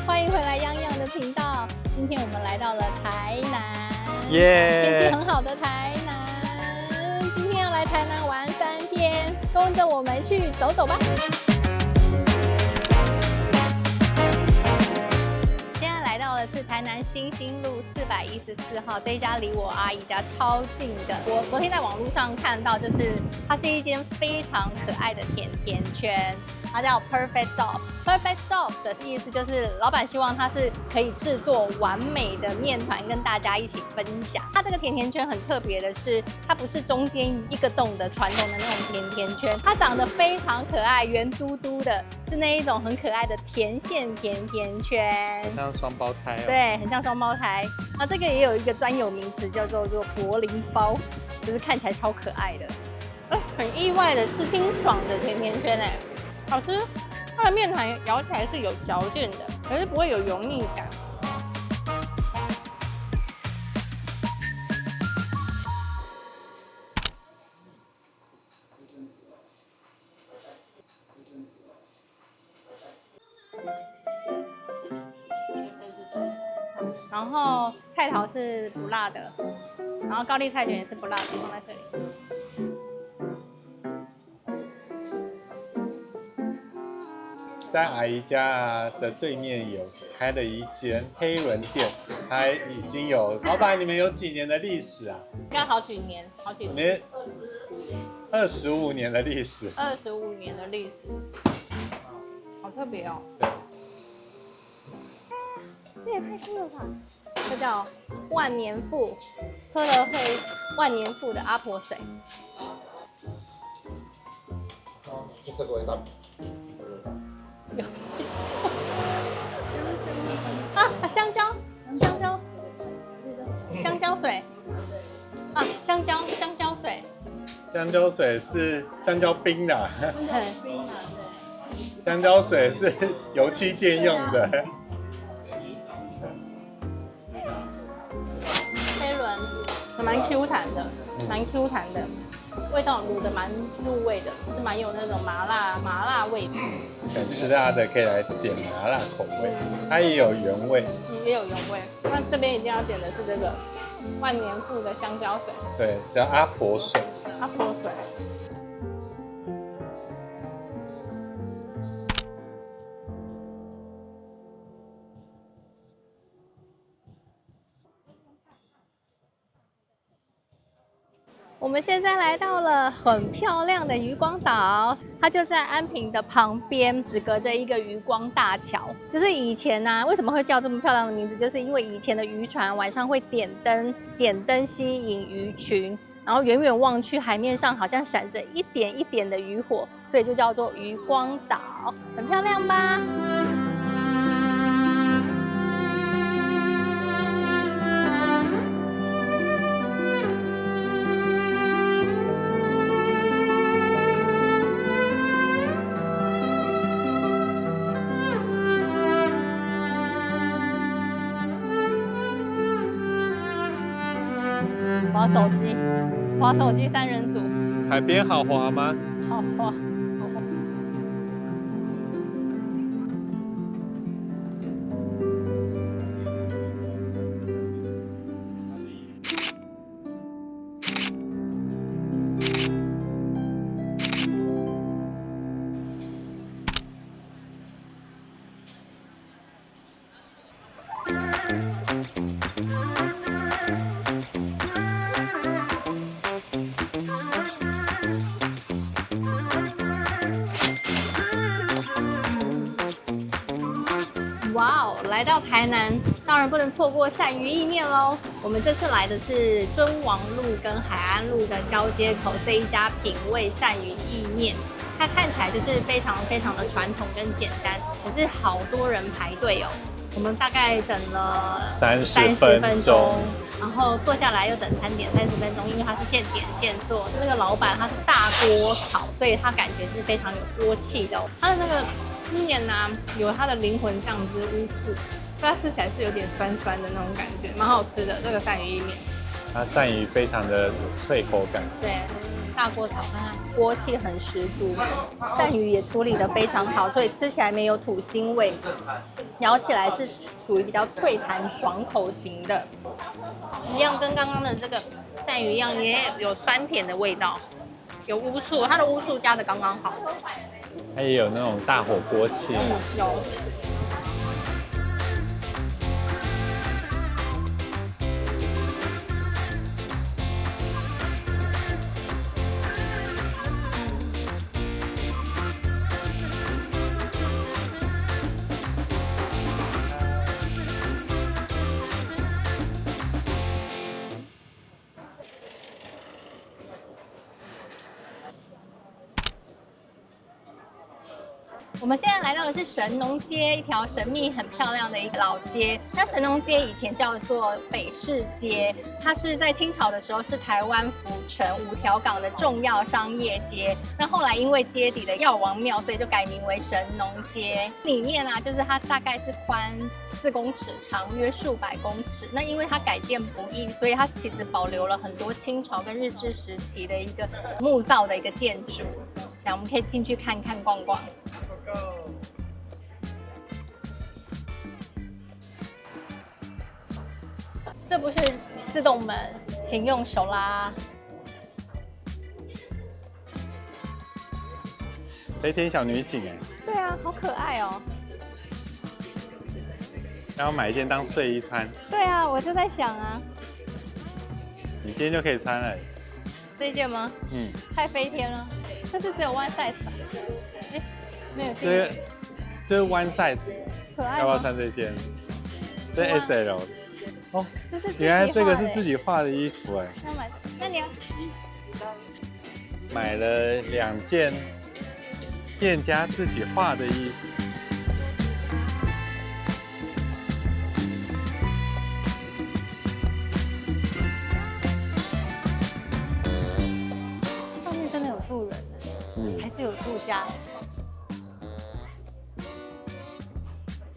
欢迎回来央央的频道。今天我们来到了台南，耶！天气很好的台南。今天要来台南玩3天，跟着我们去走走吧。现在来到的是台南新兴路414号，这一家离我阿姨家超近的。我昨天在网络上看到，就是它是一间非常可爱的甜甜圈。它叫 Perfect Dough。Perfect Dough 的意思就是老板希望它是可以制作完美的面团，跟大家一起分享。它这个甜甜圈很特别的是，它不是中间一个洞的传统的那种甜甜圈，它长得非常可爱，圆嘟嘟的，是那一种很可爱的甜馅甜甜圈，像双胞胎哦。对，很像双胞胎。那这个也有一个专有名词叫做柏林包，就是看起来超可爱的。很意外的是清爽的甜甜圈哎。好吃，它的面团咬起来是有嚼劲的，可是不会有油腻感。然后菜桃是不辣的，然后高丽菜卷也是不辣的，放在这里。在阿姨家的对面有开了一间黑轮店，它已经有老板，你们有几年的历史啊？应该好几年，好几年，25年的历史，25年的历史，好特别哦。对，这也太酷了吧！这叫万年富，喝了会万年富的阿婆水。香蕉水啊，香蕉水，香蕉水是香蕉冰的，冰啊，对，香蕉水是油漆店用的。黑轮蛮 Q 弹的，蛮 Q 弹的，味道卤的蛮入味的，是蛮有那种麻辣味的。吃辣的可以来点麻辣口味，它也有原味，也有原味。那这边一定要点的是这个万年富的香蕉水，对，叫阿婆水。阿婆水。我们现在来到了很漂亮的渔光岛，它就在安平的旁边，只隔着一个渔光大桥。就是以前呢，为什么会叫这么漂亮的名字？就是因为以前的渔船晚上会点灯吸引鱼群，然后远远望去，海面上好像闪着一点一点的渔火，所以就叫做渔光岛，很漂亮吧？滑手机3人组。海边好滑吗？好滑。哇哦，来到台南，当然不能错过鳝鱼意面喽。我们这次来的是尊王路跟海安路的交接口这一家品味鳝鱼意面，它看起来就是非常的传统跟简单，可是好多人排队哦。我们大概等了30分钟，然后坐下来又等餐点30分钟，因为它是现点现做。那个老板他是大锅炒，所以他感觉是非常有锅气的哦。他的那个面呢，有它的灵魂酱汁乌醋，所以它吃起来是有点酸酸的那种感觉，蛮好吃的。这个鳝鱼意面，它鳝鱼非常的有脆口感。对，大锅炒看看，锅气很十足，鳝鱼也处理得非常好，所以吃起来没有土腥味，咬起来是属于比较脆弹爽口型的，一样跟刚刚的这个鳝鱼一样，也有酸甜的味道，有乌醋，它的乌醋加的刚刚好，它也有那种大火锅气。有。我们现在来到的是神农街，一条神秘很漂亮的一个老街。那神农街以前叫做北市街，它是在清朝的时候是台湾府城五条港的重要商业街。那后来因为街底的药王庙，所以就改名为神农街。里面啊，就是它大概是宽4公尺，长约数百公尺。那因为它改建不易，所以它其实保留了很多清朝跟日治时期的一个木造的一个建筑。那我们可以进去看看逛逛。这不是自动门，请用手拉。飞天小女警哎，对啊，好可爱哦。然后买一件当睡衣穿，对啊，我就在想啊，你今天就可以穿了。这件吗？嗯，太飞天了。这是只有 one size 吧？哎，没有这是 one size， 可爱吗？要不要穿这件？这 SL。哦，这是原来这个是自己画的衣服哎。要买，那你要买了2件店家自己画的衣服。上面真的有住人，还是有住家。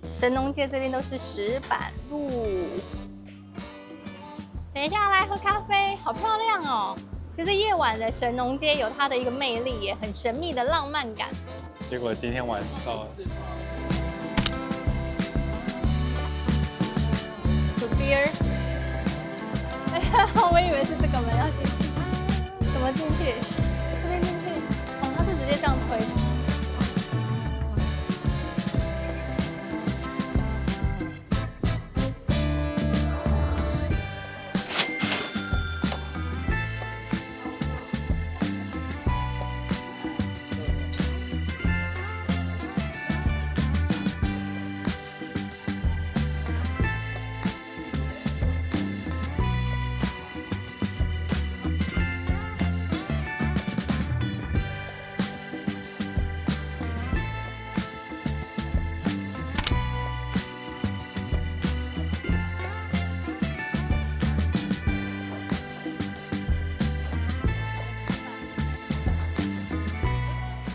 神农街这边都是石板路。等一下来喝咖啡，好漂亮哦！其实夜晚的神农街有它的一个魅力，也很神秘的浪漫感。结果今天晚上To beer， 我以为是这个门要进去，怎么进去？这边进去？哦，它是直接这样推。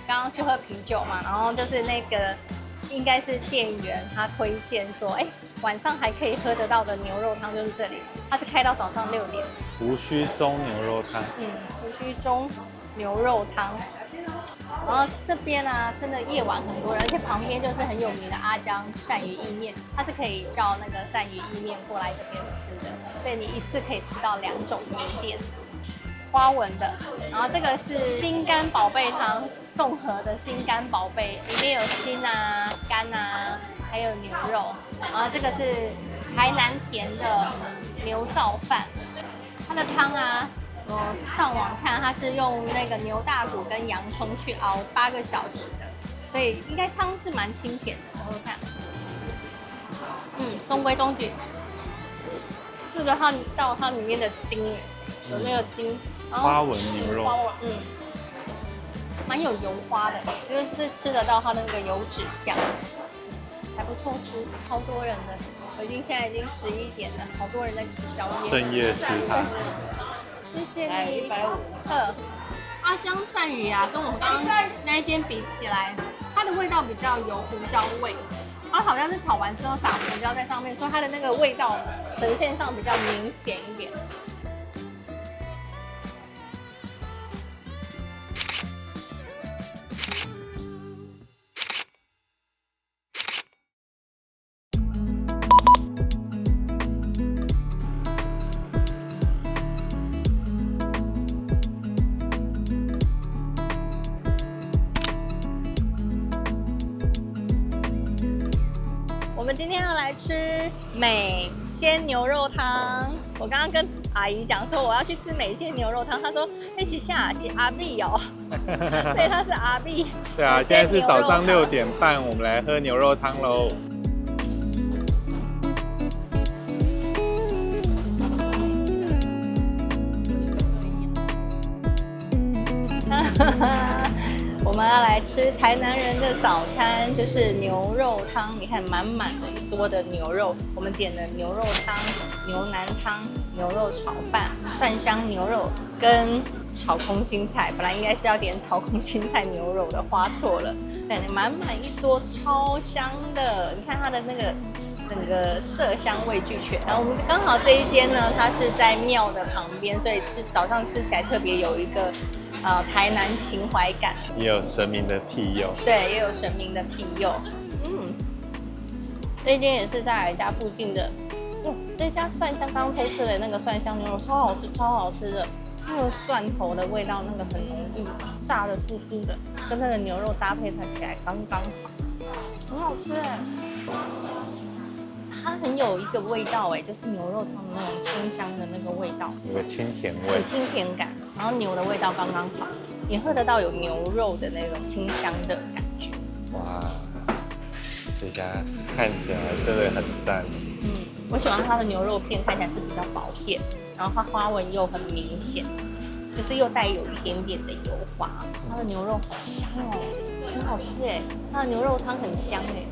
刚刚去喝啤酒嘛，然后就是那个应该是店员他推荐说，哎，晚上还可以喝得到的牛肉汤就是这里，它是开到早上6点。胡须中牛肉汤。胡须中牛肉汤。然后这边呢，真的夜晚很多人，而且旁边就是很有名的阿江鳝鱼意面，它是可以叫那个鳝鱼意面过来这边吃的，所以你一次可以吃到2种名店。花纹的，然后这个是心肝宝贝汤，综合的心肝宝贝，里面有心啊、肝啊，还有牛肉。然后这个是台南甜的牛燥饭，它的汤啊，我上网看它是用那个牛大骨跟洋葱去熬8个小时的，所以应该汤是蛮清甜的。我看，中规中矩。这个它里面的筋，有那个筋。花纹牛肉，蛮有油花的，就是吃得到它的那个油脂香，还不错吃，超多人的。现在已经11点了，好多人在吃宵夜。深夜食堂，谢谢你。阿江鳝鱼啊，跟我们刚刚那一间比起来，它的味道比较有胡椒味，它好像是炒完之后撒胡椒在上面，所以它的那个味道呈现上比较明显一点。们今天要来吃美鲜牛肉汤。我刚刚跟阿姨讲说我要去吃美鲜牛肉汤，她说那是下是阿碧哦，所以她是阿碧。对啊，现在是早上6点半，我们来喝牛肉汤喽。我们要来吃台南人的早餐，就是牛肉汤。你看，满满一桌的牛肉，我们点了牛肉汤、牛腩汤、牛肉炒饭、蒜香牛肉跟炒空心菜。本来应该是要点炒空心菜牛肉的，花错了。对，满满一桌，超香的。你看它的那个整个色香味俱全。然后我们刚好这一间呢，它是在庙的旁边，所以早上吃起来特别有一个台南情怀感，也有神明的庇佑。对，也有神明的庇佑。这一间也是在阿姨家附近的。这家蒜香刚刚偷吃的那个蒜香牛肉超好吃，超好吃的。那个蒜头的味道，那个很浓郁，炸的酥酥的，跟那个牛肉搭配起来刚刚好，很好吃哎。它很有一个味道哎，就是牛肉汤那种清香的那个味道，有个清甜味，有清甜感，然后牛的味道刚刚好，也喝得到有牛肉的那种清香的感觉。哇，这家看起来真的很赞。我喜欢它的牛肉片，看起来是比较薄片，然后它花纹又很明显，就是又带有一点点的油花。它的牛肉好香哦，很好吃哎，它的牛肉汤很香哎。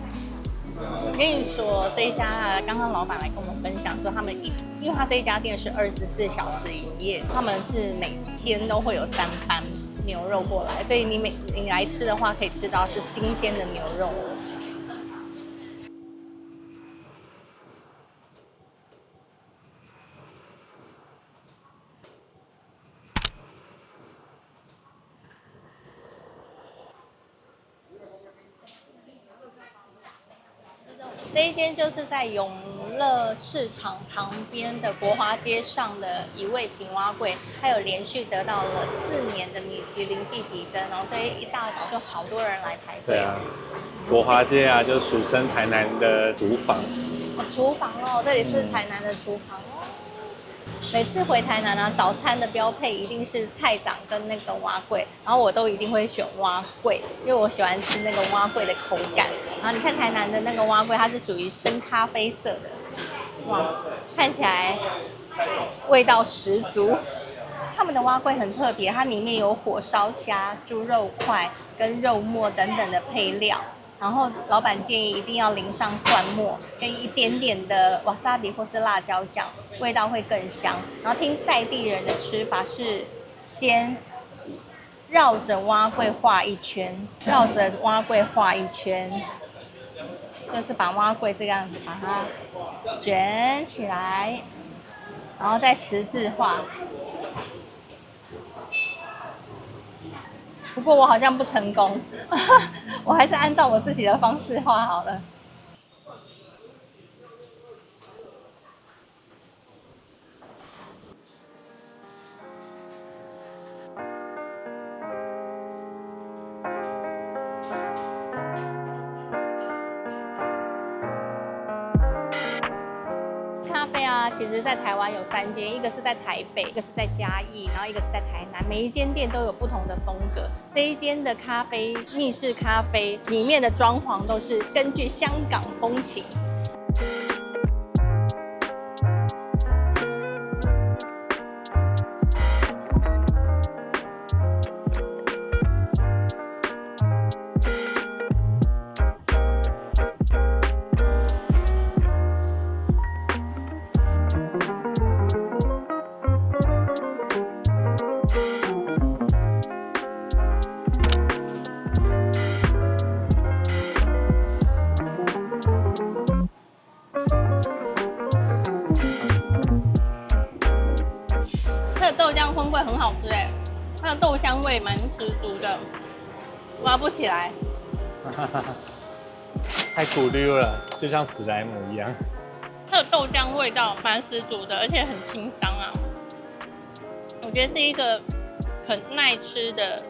我跟你说，这一家刚刚老板来跟我们分享说，因为他这一家店是24小时营业，他们是每天都会有3班牛肉过来，所以你来吃的话，可以吃到是新鲜的牛肉。这一间就是在永乐市场旁边的国华街上的一味平蛙柜，它有连续得到了4年的米其林必比登，然后所以一大早就好多人来排队。对啊，国华街啊，就俗称台南的厨房。厨房哦，这里是台南的厨房哦。每次回台南啊，早餐的标配一定是菜掌跟那个蛙粿，然后我都一定会选蛙粿，因为我喜欢吃那个蛙粿的口感。然后你看台南的那个蛙粿，它是属于深咖啡色的，哇，看起来味道十足。他们的蛙粿很特别，它里面有火烧虾、猪肉块跟肉末等等的配料。然后老板建议一定要淋上蒜末，跟一点点的瓦萨比或是辣椒酱，味道会更香。然后听在地人的吃法是先绕着蛙粿画一圈，绕着蛙粿画一圈，就是把蛙粿这个样子把它卷起来，然后再十字画。不过我好像不成功，我还是按照我自己的方式画好了。咖啡啊，其实在台湾有3间，一个是在台北，一个是在嘉义，然后一个是在台南。每一间店都有不同的风格。这一间的咖啡密室咖啡里面的装潢都是根据香港风情。豆浆荤桂很好吃哎，它的豆香味蛮十足的，挖不起来。太古溜了，就像史莱姆一样。它的豆浆味道蛮十足的，而且很清香啊。我觉得是一个很耐吃的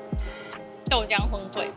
豆浆荤桂。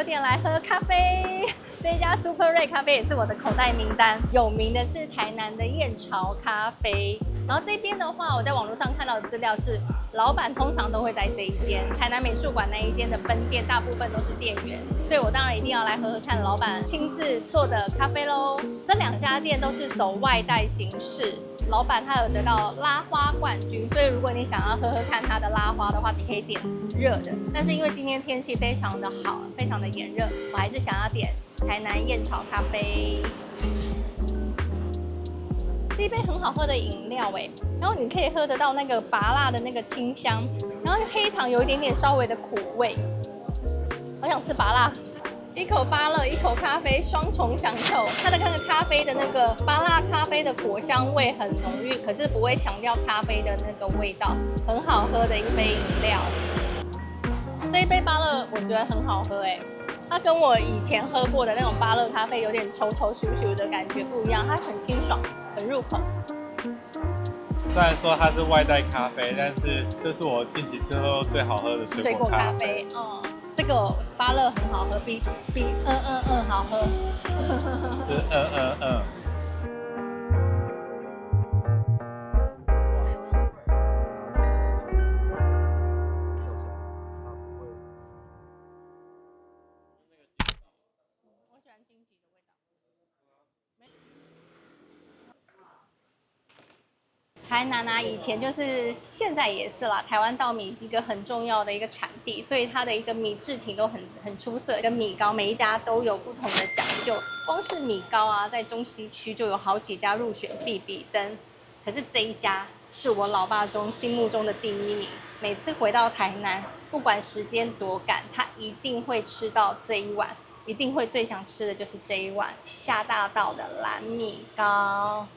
酒店来喝咖啡。这一家 Super Ray 咖啡也是我的口袋名单，有名的是台南的燕巢咖啡。然后这边的话，我在网络上看到的资料是，老板通常都会在这一间台南美术馆那一间的分店，大部分都是店员，所以我当然一定要来喝喝看老板亲自做的咖啡喽。这2家店都是走外带形式。老板他有得到拉花冠军，所以如果你想要喝喝看他的拉花的话，你可以点热的。但是因为今天天气非常的好，非常的炎热，我还是想要点台南燕巢咖啡。是一杯很好喝的饮料哎，然后你可以喝得到那个拔辣的那个清香，然后黑糖有一点点稍微的苦味，好想吃拔辣。一口芭乐，一口咖啡，双重享受。它的那个咖啡的那个芭乐咖啡的果香味很浓郁，可是不会强调咖啡的那个味道，很好喝的一杯饮料。这一杯芭乐我觉得很好喝哎，它跟我以前喝过的那种芭乐咖啡有点稠稠咻咻的感觉不一样，它很清爽，很入口。虽然说它是外带咖啡，但是这是我近期之后最好喝的水果咖啡。这个芭乐很好喝，比好喝。是我喜欢荆棘的味道。台南啊，以前就是现在也是啦，台湾稻米一个很重要的一个产地，所以它的一个米制品都很出色。跟米糕每一家都有不同的讲究，光是米糕啊，在中西区就有好几家入选必比登，可是这一家是我老爸心目中的第一名。每次回到台南，不管时间多赶，他一定会吃到这一碗，一定会最想吃的就是这一碗下大道的蓝米糕。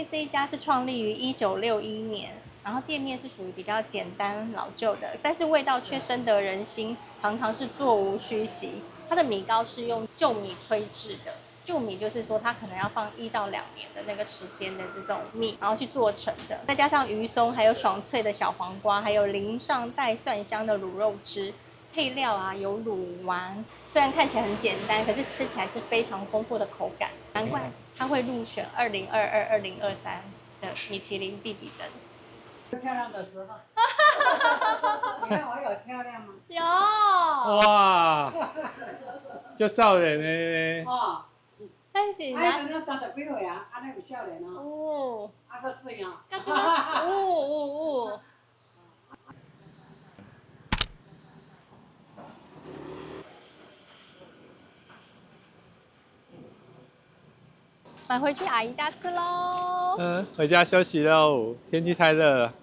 这一家是创立于1961年，然后店面是属于比较简单老旧的，但是味道却深得人心，常常是座无虚席。它的米糕是用旧米炊制的，旧米就是说它可能要放1到2年的那个时间的这种米，然后去做成的，再加上鱼松，还有爽脆的小黄瓜，还有淋上带蒜香的卤肉汁。配料啊有卤丸，虽然看起来很简单，可是吃起来是非常丰富的口感，难怪它会入选2022、2023的米其林必比登。最漂亮的时候，你看我有漂亮吗？有。哇，就少年呢。哦，但是啊，伊那30几岁啊，安尼有少年哦。哦，啊，佫水哦。哦。买回去阿姨家吃喽。回家休息喽，天气太热了。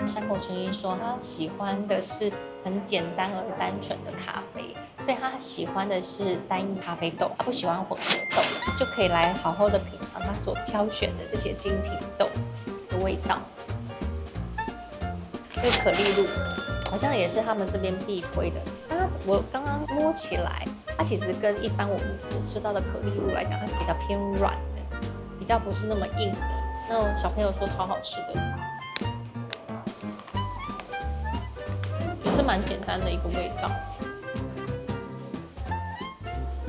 山口纯一说，他喜欢的是很简单而单纯的咖啡，所以他喜欢的是单一咖啡豆，他不喜欢混合豆，就可以来好好的品尝他所挑选的这些精品豆的味道。这个可丽露好像也是他们这边必推的，我刚刚摸起来，它其实跟一般我们所吃到的可丽露来讲，它是比较偏软的，比较不是那么硬的。那种小朋友说超好吃的。也是蛮简单的一个味道。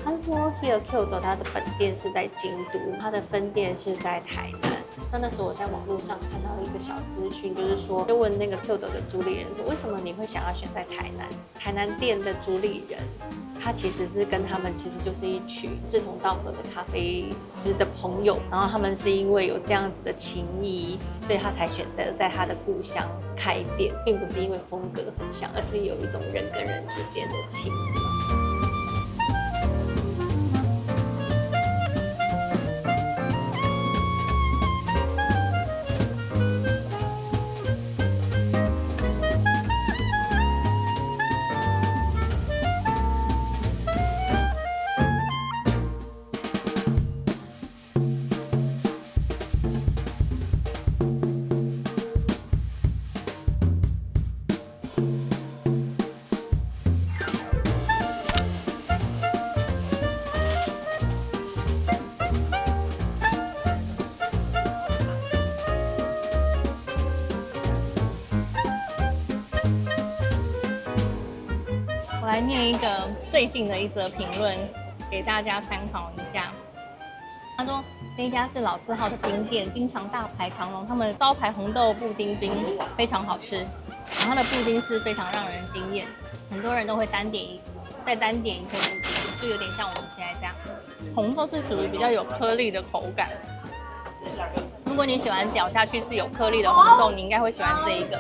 Hansmore Hill Kyoto 它的本店是在京都，它的分店是在台南。那时候我在网络上看到一个小资讯，就是说就问那个 Kyoto 的主理人说，为什么你会想要选在台南？台南店的主理人，他其实是跟他们其实就是一群志同道合的咖啡师的朋友，然后他们是因为有这样子的情谊，所以他才选择在他的故乡开店，并不是因为风格很像，而是有一种人跟人之间的情谊。来念一个最近的一则评论，给大家参考一下。他说这一家是老字号的冰店，经常大排长龙，他们的招牌红豆布丁冰非常好吃，然后它的布丁是非常让人惊艳，很多人都会再单点一颗布丁，就有点像我们现在这样。红豆是属于比较有颗粒的口感，如果你喜欢咬下去是有颗粒的红豆，你应该会喜欢这一个。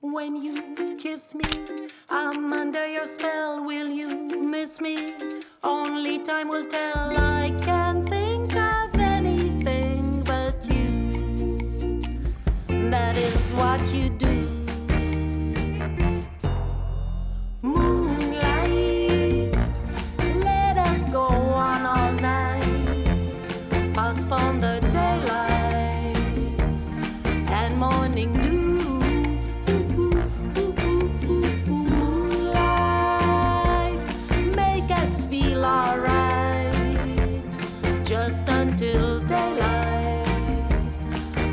When you kiss me, I'm under your spell. Will you miss me? Only time will tell. I can't think of anything but you. That is what you do. Moonlight, let us go on all night. Postpone the daylight and morning dew. Just until daylight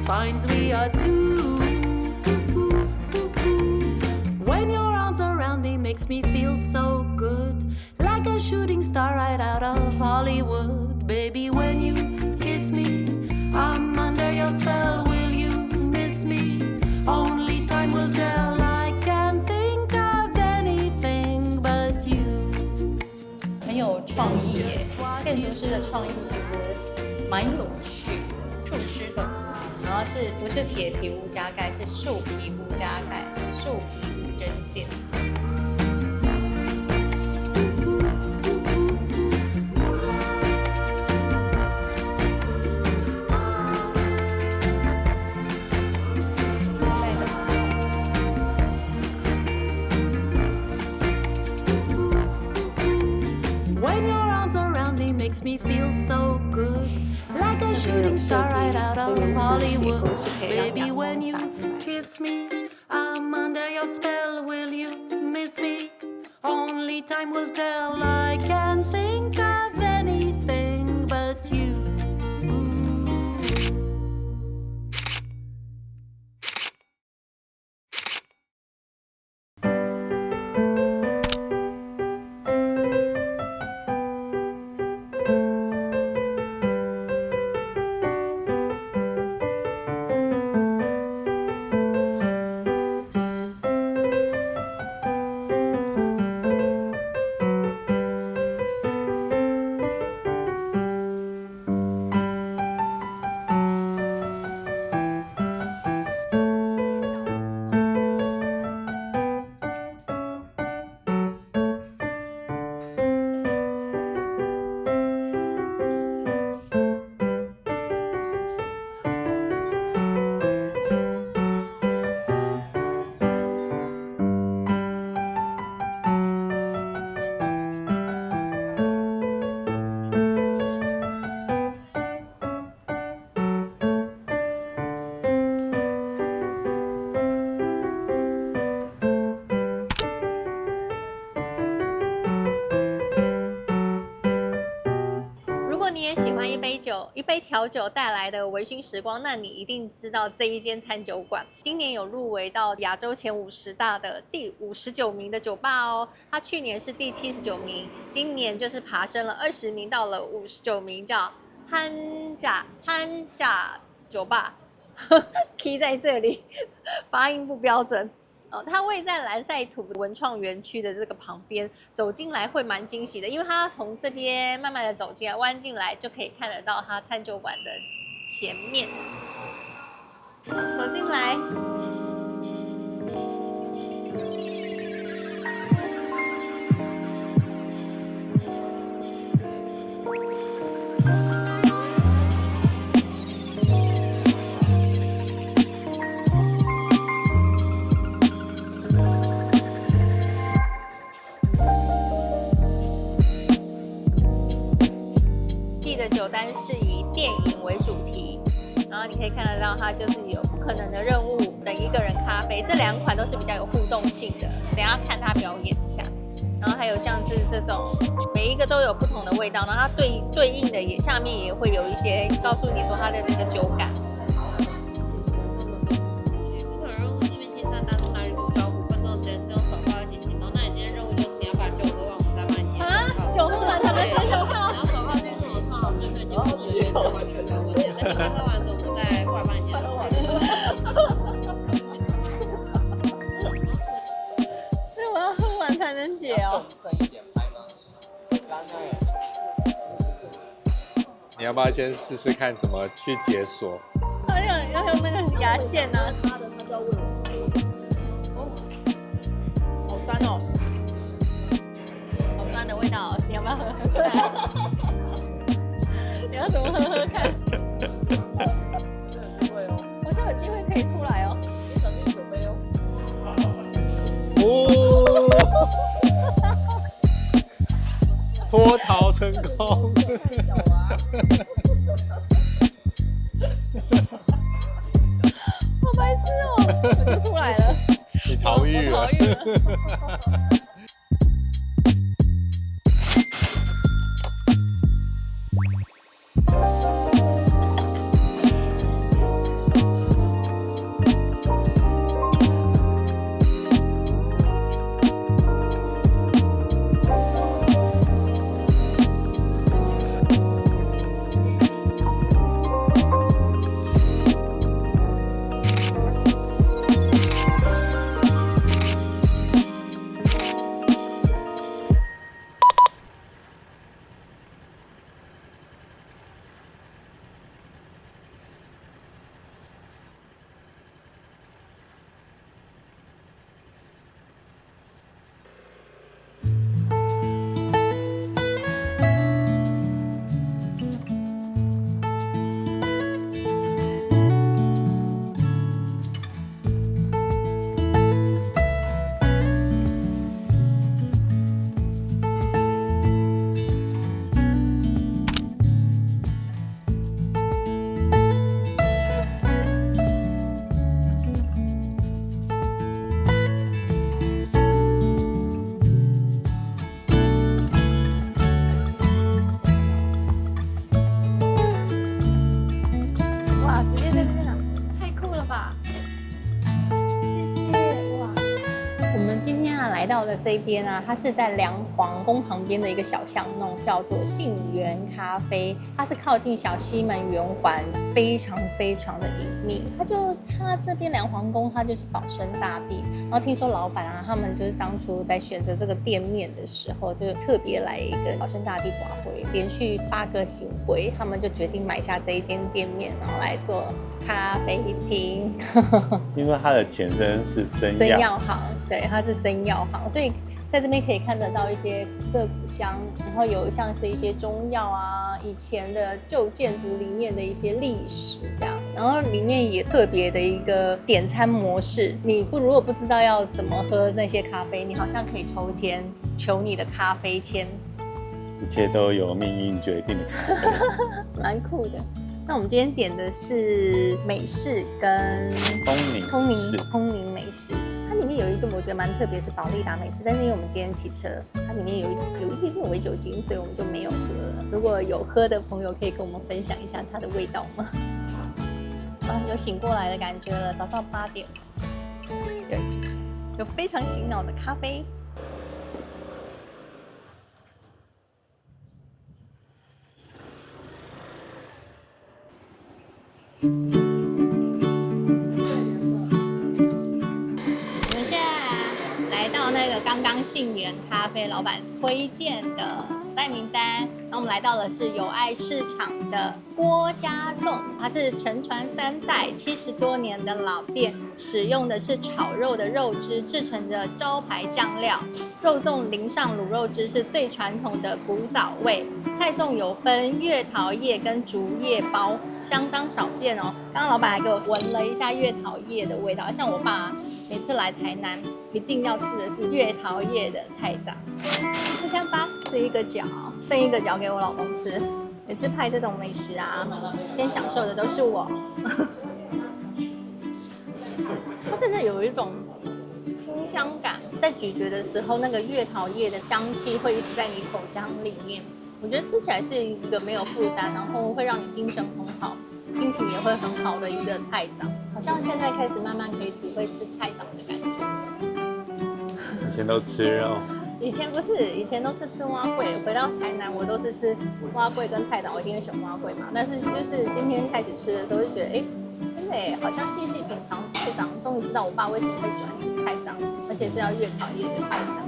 finds we are two. When your arms around me makes me feel so good, like a shooting star right out of Hollywood. Baby, when you kiss me, I'm under your spell. Will you miss me? Only time will tell. I can't think of anything but you. 很有创意耶，建筑师的创意其实蛮有趣，树枝的，然后不是铁皮屋加盖，是树皮屋加盖，是树皮无针件。Makes me feel so good, like a shooting star right out of Hollywood. Baby, when you kiss me, I'm under your spell. Will you miss me? Only time will tell. I can't think of anything but you.一杯调酒带来的微醺时光，那你一定知道这一间餐酒馆今年有入围到亚洲前50大的第59名的酒吧哦。它去年是第79名，今年就是爬升了20名到了59名，叫憨甲酒吧，key 在这里，发音不标准。它位在蓝赛图文创园区的这个旁边，走进来会蛮惊喜的，因为它从这边慢慢的走进来，弯进来就可以看得到它餐酒馆的前面。走进来，的酒单是以电影为主题，然后你可以看得到它就是有不可能的任务等一个人咖啡，这2款都是比较有互动性的，等一下看他表演一下。然后还有像是这种，每一个都有不同的味道，然后它对应的也下面也会有一些告诉你说它的这个酒感。不可能任务界面计算当中哪里路标5分钟的时间是用手画一起行动，那你今天任务就是你要把酒喝完，我们再帮你结束。酒喝完才能接手套。然后手套就是我创老师推荐我们的原则完全没有问题，等你快喝完之后，我们再过来帮你结束。所以我要喝完才能解哦。正一点拍吗？刚刚你要不要先试试看怎么去解锁？要用那个牙线啊。好酸哦，好酸的味道哦，你要不要喝喝看？你要怎么喝喝看？好像有机会可以出来哦。哦，脱逃成功。好白痴哦，我就出来了。你逃逸了。逃逸了。来到的这边啊，它是在梁皇宫旁边的一个小巷弄，叫做杏园咖啡。它是靠近小西门圆环，非常非常的隐秘。它这边梁皇宫，它就是保生大帝。然后听说老板啊，他们就是当初在选择这个店面的时候，就特别来一个保生大帝寡会，连续8个行规，他们就决定买下这一间店面，然后来做咖啡厅。因为它的前身是生药药行，对，它是生药行，所以在这边可以看得到一些涩谷香，然后有像是一些中药啊，以前的旧建筑里面的一些历史这样，然后里面也特别的一个点餐模式，你如果不知道要怎么喝那些咖啡，你好像可以抽签求你的咖啡签，一切都由命运决定的咖啡，蛮酷的。那我们今天点的是美式跟通宁美式，它里面有一个我觉得蛮特别，是保利达美式，但是因为我们今天骑车，它里面有一点点微酒精，所以我们就没有喝了。如果有喝的朋友可以跟我们分享一下它的味道吗？啊，有醒过来的感觉了，早上8点，有非常醒脑的咖啡。我们现在来到那个刚刚杏园咖啡老板推荐的待名单，然后我们来到的是友爱市场的郭家粽，它是承传3代70多年的老店，使用的是炒肉的肉汁制成的招牌酱料，肉粽淋上卤肉汁是最传统的古早味，菜粽有分月桃叶跟竹叶包，相当少见哦。刚刚老板还给我闻了一下月桃叶的味道，像我爸每次来台南一定要吃的是月桃叶的菜档。吃看吧，吃一个角，剩一个角给我老公吃。每次拍这种美食啊，先享受的都是我。它真的有一种清香感，在咀嚼的时候，那个月桃叶的香气会一直在你口腔里面。我觉得吃起来是一个没有负担，然后会让你精神很好，心情也会很好的一个菜掌。好像现在开始慢慢可以体会吃菜掌的感觉。以前都吃肉，以前不是，以前都是吃蛙粿。回到台南，我都是吃蛙粿跟菜掌，我一定会选蛙粿嘛。但是就是今天开始吃的时候，就觉得真的好像细细品尝菜掌，终于知道我爸为什么会喜欢吃菜掌，而且是要月桃叶的菜掌。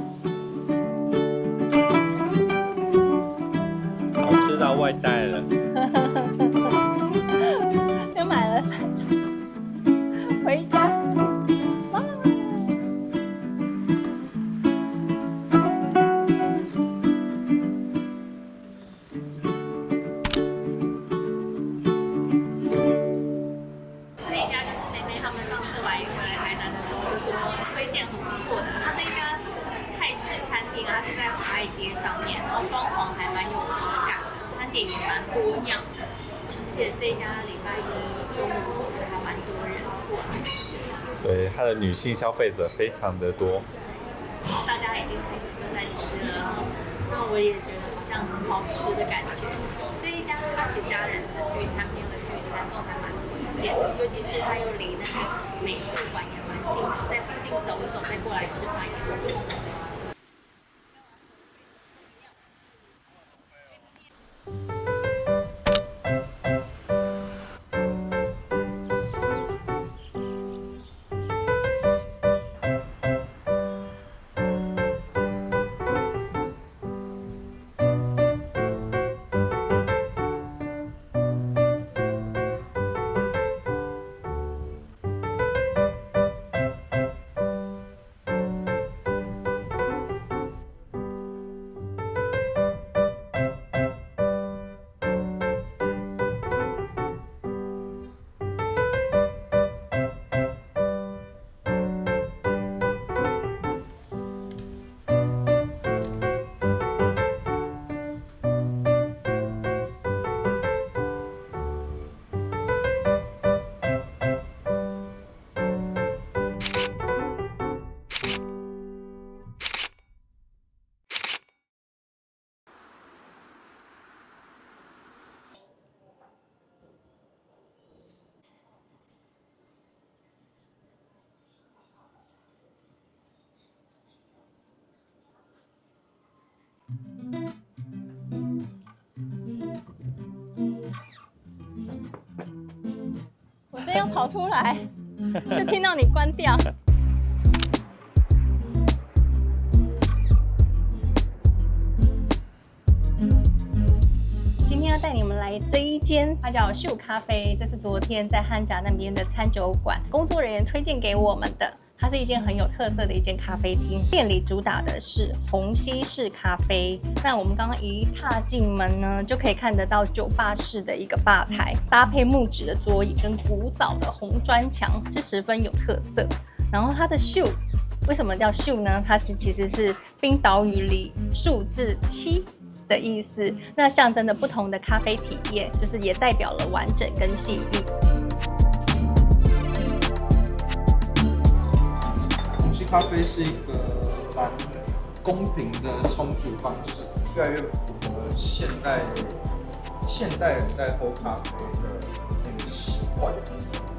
好吃到外带了。又买了菜掌回家。哇！这一家就是妹妹他们上次回来台南的时候就说推荐很不错的，它是一家泰式餐厅，它是在华爱街上面，然后装潢还蛮有质感的，餐点也蛮多样的。而且这家礼拜一中午其实还蛮多人过来吃，对，它的女性消费者非常的多。大家已经开始就在吃了，那我也觉得好像很好吃的感觉。这一家它其实家人的聚餐、朋友的聚餐都还蛮推荐的，尤其是它又离那个美术馆也蛮近的，在附近走一走，再过来吃饭也是不错的。我真要跑出来，就听到你关掉。今天要带你们来这一间，它叫秀咖啡，这是昨天在汉甲那边的餐酒馆工作人员推荐给我们的。它是一间很有特色的一间咖啡厅，店里主打的是虹吸式咖啡。那我们刚刚一踏进门呢，就可以看得到酒吧式的一个吧台，搭配木质的桌椅跟古早的红砖墙，是十分有特色。然后它的秀为什么叫秀呢？它其实是冰岛语里数字7的意思，那象征着不同的咖啡体验，就是也代表了完整跟细腻。咖啡是一个蛮公平的冲煮方式，越来越符合现代人在喝咖啡的那个习惯。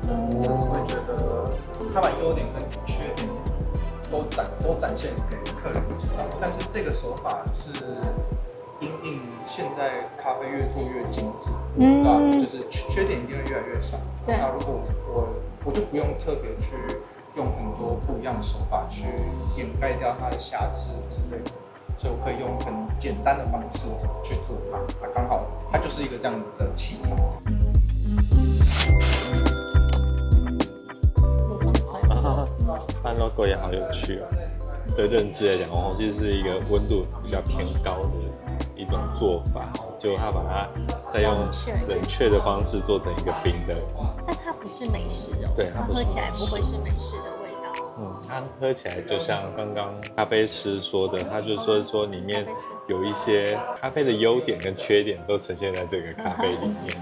我会觉得它把优点跟缺点都展现给客人知道，但是这个手法是因应现在咖啡越做越精致，就是缺点一定会越来越少。那如果我就不用特别去用很多不一样的手法去掩盖掉它的瑕疵之类的，所以我可以用很简单的方式去做它，刚好它就是一个这样子的器材。它 logo 也好有趣哦。的认知来讲，虹吸是一个温度比较偏高的一种做法，就它把它再用冷却的方式做成一个冰的。但它不是美式哦，对，它喝起来不会是美式的味道。它喝起来就像刚刚咖啡师说的，他就说里面有一些咖啡的优点跟缺点都呈现在这个咖啡里面。